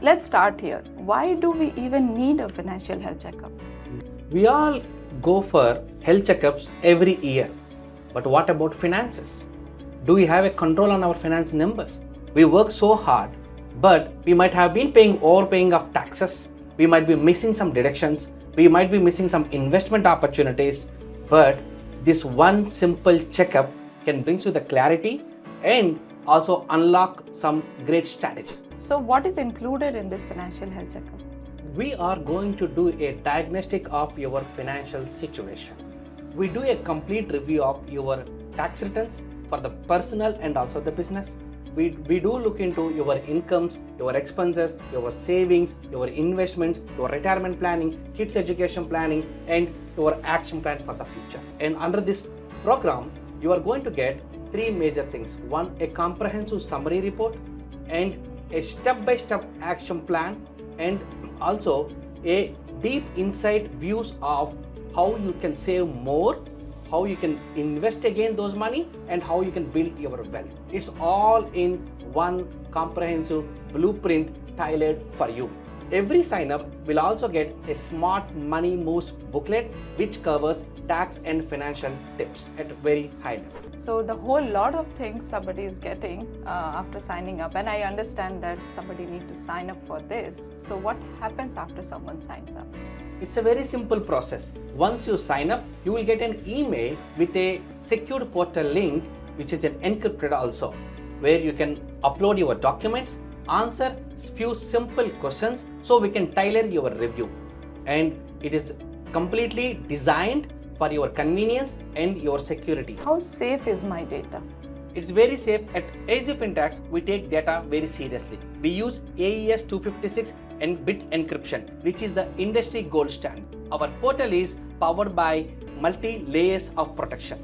Let's start here. Why do we even need a financial health checkup? We all go for health checkups every year. But what about finances? Do we have a control on our finance numbers? We work so hard, but we might have been overpaying of taxes. We might be missing some deductions. We might be missing some investment opportunities. But this one simple checkup can bring you the clarity and also unlock some great strategies. So what is included in this financial health checkup? We are going to do a diagnostic of your financial situation. We do a complete review of your tax returns for the personal and also the business. We do look into your incomes, your expenses, your savings, your investments, your retirement planning, kids education planning, and your action plan for the future. And under this program, you are going to get three major things. One, a comprehensive summary report and a step-by-step action plan, and also a deep insight views of how you can save more, how you can invest again those money, and how you can build your wealth. It's all in one comprehensive blueprint tailored for you. Every sign up will also get a smart money moves booklet which covers tax and financial tips at a very high level. So the whole lot of things somebody is getting after signing up, and I understand that somebody need to sign up for this. So what happens after someone signs up? It's a very simple process. Once you sign up, you will get an email with a secured portal link which is an encrypted also, where you can upload your documents, answer few simple questions so we can tailor your review. And it is completely designed for your convenience and your security. How safe is my data? It's very safe. At AG FinTax, we take data very seriously. We use AES 256 and bit encryption, which is the industry gold standard. Our portal is powered by multi-layers of protection.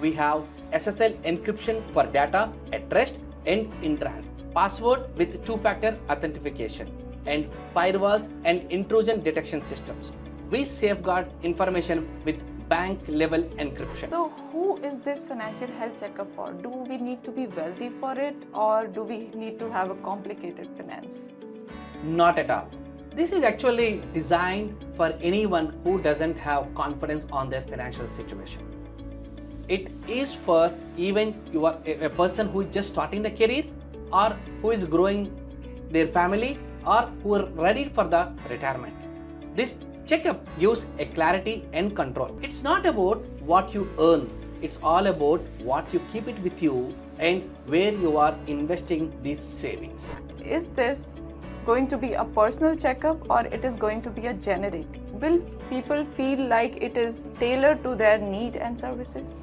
We have SSL encryption for data at rest and in transit, password with two-factor authentication, and firewalls and intrusion detection systems. We safeguard information with bank level encryption. So who is this financial health checkup for? Do we need to be wealthy for it, or do we need to have a complicated finance? Not at all. This is actually designed for anyone who doesn't have confidence on their financial situation. It is for even you are a person who is just starting the career, or who is growing their family, or who are ready for the retirement. This checkup gives a clarity and control. It's not about what you earn. It's all about what you keep it with you and where you are investing these savings. Is this going to be a personal checkup, or it is going to be a generic? Will people feel like it is tailored to their need and services?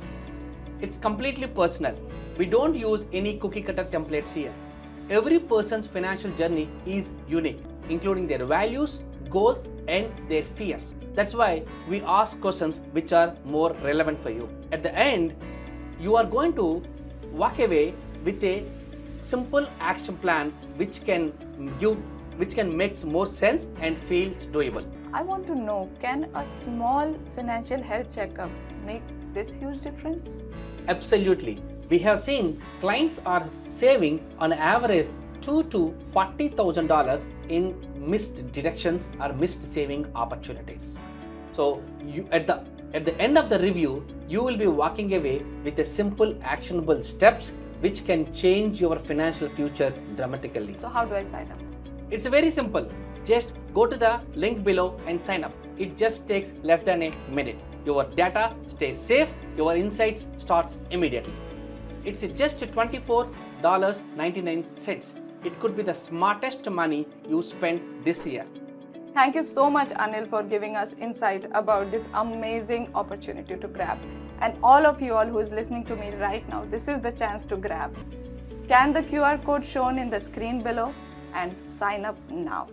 It's completely personal. We don't use any cookie cutter templates here. Every person's financial journey is unique, including their values, goals, and their fears. That's why we ask questions which are more relevant for you. At the end, you are going to walk away with a simple action plan which can make more sense and feels doable. I want to know, can a small financial health checkup make this huge difference? Absolutely. We have seen clients are saving on average $2,000 to $40,000 in missed deductions or missed saving opportunities. So at the end of the review, you will be walking away with a simple actionable steps which can change your financial future dramatically. So how do I sign up? It's very simple. Just go to the link below and sign up. It just takes less than a minute. Your data stays safe, your insights starts immediately. It's just $24.99. It could be the smartest money you spend this year. Thank you so much, Anil, for giving us insight about this amazing opportunity to grab. And all of you all who is listening to me right now, this is the chance to grab. Scan the QR code shown in the screen below and sign up now.